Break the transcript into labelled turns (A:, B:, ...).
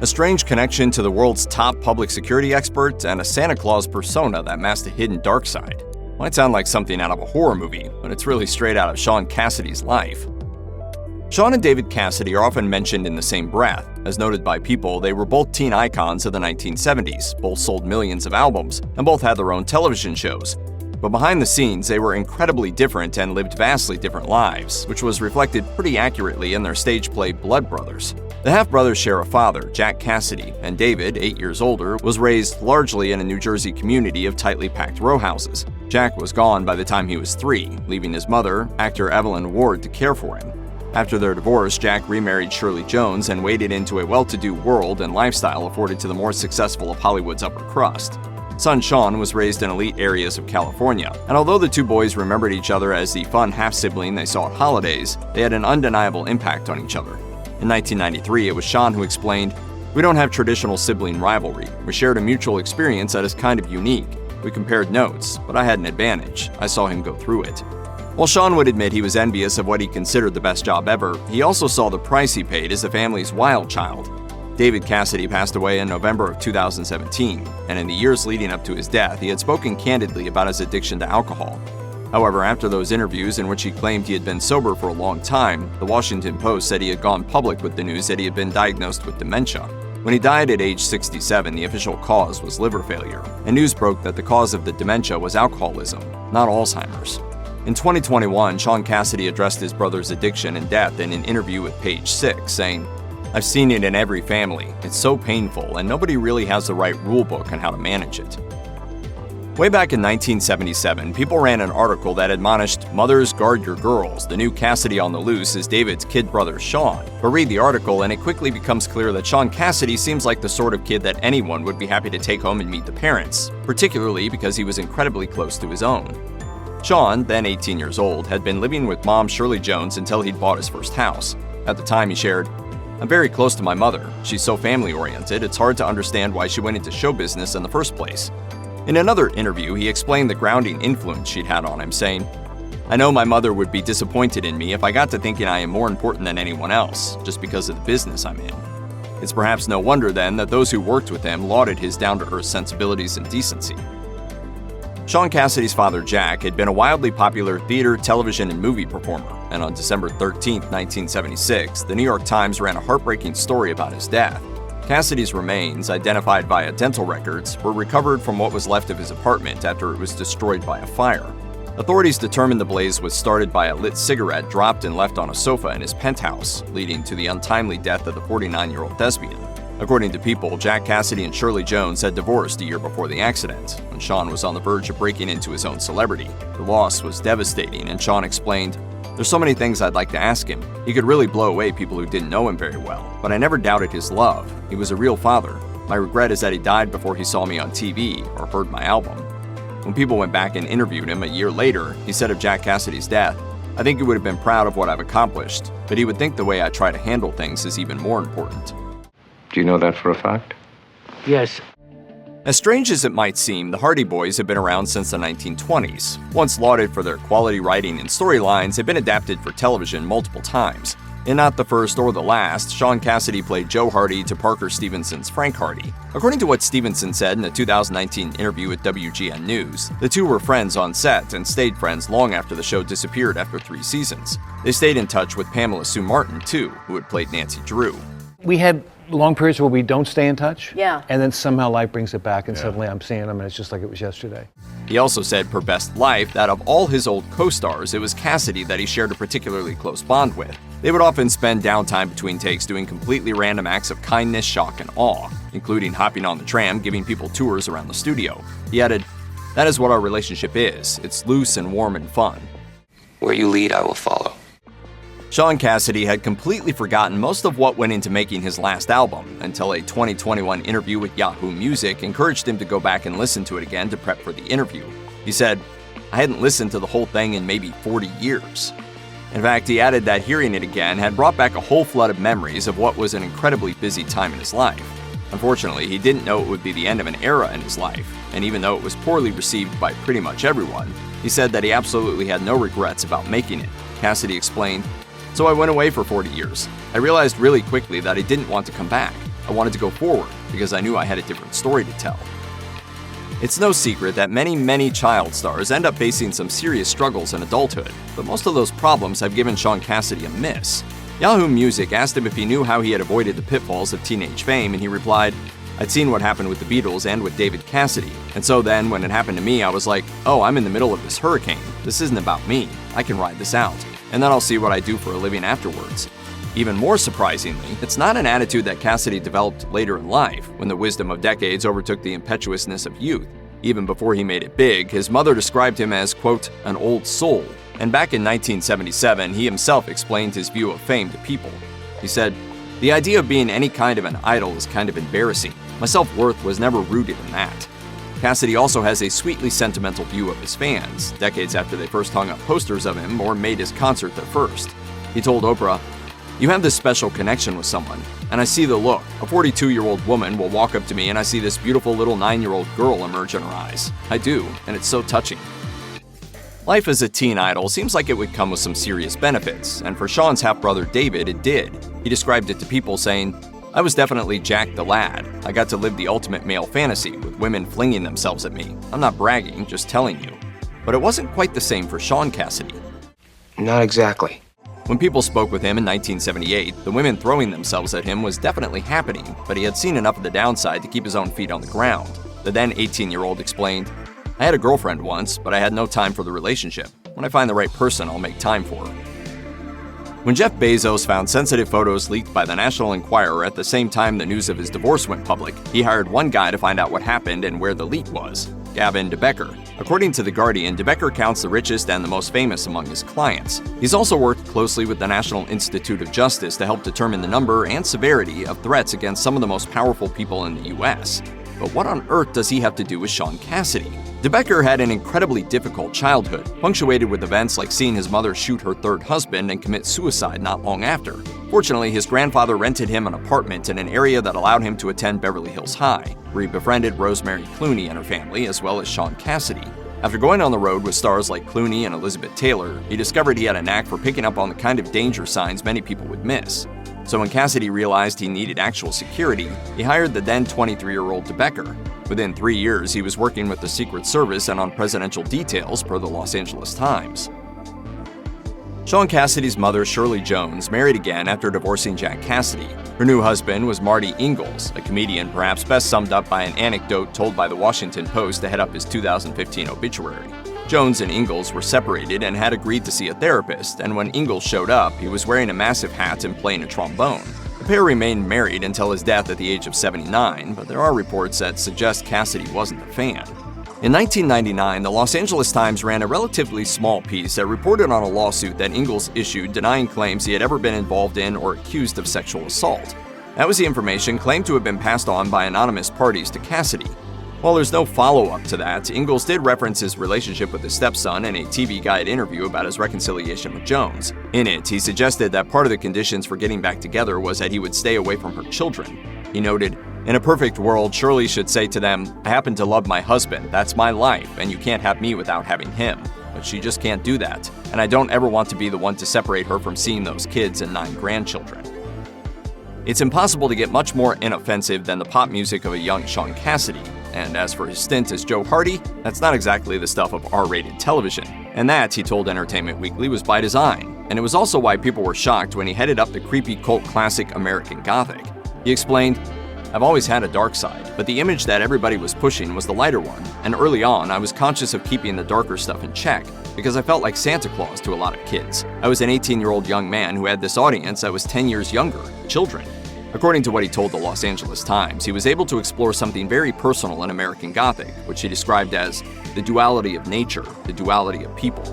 A: A strange connection to the world's top public security expert and a Santa Claus persona that masked a hidden dark side. Might sound like something out of a horror movie, but it's really straight out of Shaun Cassidy's life. Shaun and David Cassidy are often mentioned in the same breath. As noted by People, they were both teen icons of the 1970s, both sold millions of albums, and both had their own television shows. But behind the scenes, they were incredibly different and lived vastly different lives, which was reflected pretty accurately in their stage play Blood Brothers. The half-brothers share a father, Jack Cassidy, and David, 8 years older, was raised largely in a New Jersey community of tightly packed row houses. Jack was gone by the time he was 3, leaving his mother, actor Evelyn Ward, to care for him. After their divorce, Jack remarried Shirley Jones and waded into a well-to-do world and lifestyle afforded to the more successful of Hollywood's upper crust. Son Shaun was raised in elite areas of California, and although the two boys remembered each other as the fun half-sibling they saw at holidays, they had an undeniable impact on each other. In 1993, it was Shaun who explained, "We don't have traditional sibling rivalry. We shared a mutual experience that is kind of unique. We compared notes, but I had an advantage. I saw him go through it." While Shaun would admit he was envious of what he considered the best job ever, he also saw the price he paid as the family's wild child. David Cassidy passed away in November of 2017, and in the years leading up to his death, he had spoken candidly about his addiction to alcohol. However, after those interviews in which he claimed he had been sober for a long time, the Washington Post said he had gone public with the news that he had been diagnosed with dementia. When he died at age 67, the official cause was liver failure, and news broke that the cause of the dementia was alcoholism, not Alzheimer's. In 2021, Shaun Cassidy addressed his brother's addiction and death in an interview with Page Six, saying, "I've seen it in every family. It's so painful, and nobody really has the right rule book on how to manage it." Way back in 1977, People ran an article that admonished, "Mothers, guard your girls. The new Cassidy on the loose is David's kid brother Shaun." But read the article and it quickly becomes clear that Shaun Cassidy seems like the sort of kid that anyone would be happy to take home and meet the parents, particularly because he was incredibly close to his own. Shaun, then 18 years old, had been living with mom Shirley Jones until he'd bought his first house. At the time, he shared, "I'm very close to my mother. She's so family-oriented, it's hard to understand why she went into show business in the first place." In another interview, he explained the grounding influence she'd had on him, saying, "I know my mother would be disappointed in me if I got to thinking I am more important than anyone else, just because of the business I'm in." It's perhaps no wonder then that those who worked with him lauded his down-to-earth sensibilities and decency. Shaun Cassidy's father, Jack, had been a wildly popular theater, television, and movie performer, and on December 13, 1976, the New York Times ran a heartbreaking story about his death. Cassidy's remains, identified via dental records, were recovered from what was left of his apartment after it was destroyed by a fire. Authorities determined the blaze was started by a lit cigarette dropped and left on a sofa in his penthouse, leading to the untimely death of the 49-year-old thespian. According to People, Jack Cassidy and Shirley Jones had divorced a year before the accident, when Shaun was on the verge of breaking into his own celebrity. The loss was devastating, and Shaun explained, "There's so many things I'd like to ask him. He could really blow away people who didn't know him very well, but I never doubted his love. He was a real father. My regret is that he died before he saw me on TV or heard my album." When People went back and interviewed him a year later, he said of Jack Cassidy's death, "I think he would have been proud of what I've accomplished, but he would think the way I try to handle things is even more important."
B: Do you know that for a fact?
C: Yes.
A: As strange as it might seem, the Hardy Boys have been around since the 1920s. Once lauded for their quality writing and storylines, have been adapted for television multiple times. In not the first or the last, Shaun Cassidy played Joe Hardy to Parker Stevenson's Frank Hardy. According to what Stevenson said in a 2019 interview with WGN News, the two were friends on set and stayed friends long after the show disappeared after 3 seasons. They stayed in touch with Pamela Sue Martin, too, who had played Nancy Drew.
C: We had long periods where we don't stay in touch.
D: Yeah.
C: And then somehow life brings it back and suddenly I'm seeing them and it's just like it was yesterday.
A: He also said per Best Life that of all his old co-stars, it was Cassidy that he shared a particularly close bond with. They would often spend downtime between takes doing completely random acts of kindness, shock, and awe, including hopping on the tram, giving people tours around the studio. He added, "That is what our relationship is. It's loose and warm and fun."
E: Where you lead, I will follow.
A: Shaun Cassidy had completely forgotten most of what went into making his last album until a 2021 interview with Yahoo Music encouraged him to go back and listen to it again to prep for the interview. He said, "I hadn't listened to the whole thing in maybe 40 years. In fact, he added that hearing it again had brought back a whole flood of memories of what was an incredibly busy time in his life. Unfortunately, he didn't know it would be the end of an era in his life, and even though it was poorly received by pretty much everyone, he said that he absolutely had no regrets about making it." Cassidy explained, "So I went away for 40 years. I realized really quickly that I didn't want to come back. I wanted to go forward because I knew I had a different story to tell. It's no secret that many child stars end up facing some serious struggles in adulthood, but most of those problems have given Shaun Cassidy a miss. Yahoo Music asked him if he knew how he had avoided the pitfalls of teenage fame, and he replied, "I'd seen what happened with the Beatles and with David Cassidy, and so then when it happened to me, I was like, oh, I'm in the middle of this hurricane. This isn't about me. I can ride this out, and then I'll see what I do for a living afterwards." Even more surprisingly, it's not an attitude that Cassidy developed later in life, when the wisdom of decades overtook the impetuousness of youth. Even before he made it big, his mother described him as, quote, an old soul. And back in 1977, he himself explained his view of fame to people. He said, "The idea of being any kind of an idol is kind of embarrassing. My self-worth was never rooted in that." Cassidy also has a sweetly sentimental view of his fans, decades after they first hung up posters of him or made his concert their first. He told Oprah, "You have this special connection with someone, and I see the look. A 42-year-old woman will walk up to me and I see this beautiful little 9-year-old girl emerge in her eyes. I do, and it's so touching." Life as a teen idol seems like it would come with some serious benefits, and for Shaun's half-brother David, it did. He described it to people saying, "I was definitely Jack the Lad. I got to live the ultimate male fantasy, with women flinging themselves at me. I'm not bragging, just telling you." But it wasn't quite the same for Shaun Cassidy.
E: Not exactly.
A: When people spoke with him in 1978, the women throwing themselves at him was definitely happening, but he had seen enough of the downside to keep his own feet on the ground. The then 18-year-old explained, "I had a girlfriend once, but I had no time for the relationship. When I find the right person, I'll make time for her." When Jeff Bezos found sensitive photos leaked by the National Enquirer at the same time the news of his divorce went public, he hired one guy to find out what happened and where the leak was, Gavin de Becker. According to The Guardian, de Becker counts the richest and the most famous among his clients. He's also worked closely with the National Institute of Justice to help determine the number and severity of threats against some of the most powerful people in the US. But what on earth does he have to do with Shaun Cassidy? De Becker had an incredibly difficult childhood, punctuated with events like seeing his mother shoot her third husband and commit suicide not long after. Fortunately, his grandfather rented him an apartment in an area that allowed him to attend Beverly Hills High, where he befriended Rosemary Clooney and her family, as well as Shaun Cassidy. After going on the road with stars like Clooney and Elizabeth Taylor, he discovered he had a knack for picking up on the kind of danger signs many people would miss. So when Cassidy realized he needed actual security, he hired the then 23-year-old de Becker. Within 3 years, he was working with the Secret Service and on presidential details, per the Los Angeles Times. Shaun Cassidy's mother, Shirley Jones, married again after divorcing Jack Cassidy. Her new husband was Marty Ingalls, a comedian perhaps best summed up by an anecdote told by the Washington Post to head up his 2015 obituary. Jones and Ingalls were separated and had agreed to see a therapist, and when Ingalls showed up, he was wearing a massive hat and playing a trombone. The pair remained married until his death at the age of 79, but there are reports that suggest Cassidy wasn't a fan. In 1999, the Los Angeles Times ran a relatively small piece that reported on a lawsuit that Ingalls issued denying claims he had ever been involved in or accused of sexual assault. That was the information claimed to have been passed on by anonymous parties to Cassidy. While there's no follow-up to that, Ingalls did reference his relationship with his stepson in a TV Guide interview about his reconciliation with Jones. In it, he suggested that part of the conditions for getting back together was that he would stay away from her children. He noted, "In a perfect world, Shirley should say to them, 'I happen to love my husband, that's my life, and you can't have me without having him.' But she just can't do that, and I don't ever want to be the one to separate her from seeing those kids and 9 grandchildren." It's impossible to get much more inoffensive than the pop music of a young Shaun Cassidy. And as for his stint as Joe Hardy, that's not exactly the stuff of R-rated television. And that, he told Entertainment Weekly, was by design. And it was also why people were shocked when he headed up the creepy cult classic American Gothic. He explained, "I've always had a dark side, but the image that everybody was pushing was the lighter one. And early on, I was conscious of keeping the darker stuff in check, because I felt like Santa Claus to a lot of kids. I was an 18-year-old young man who had this audience that was 10 years younger, children." According to what he told the Los Angeles Times, he was able to explore something very personal in American Gothic, which he described as the duality of nature, the duality of people.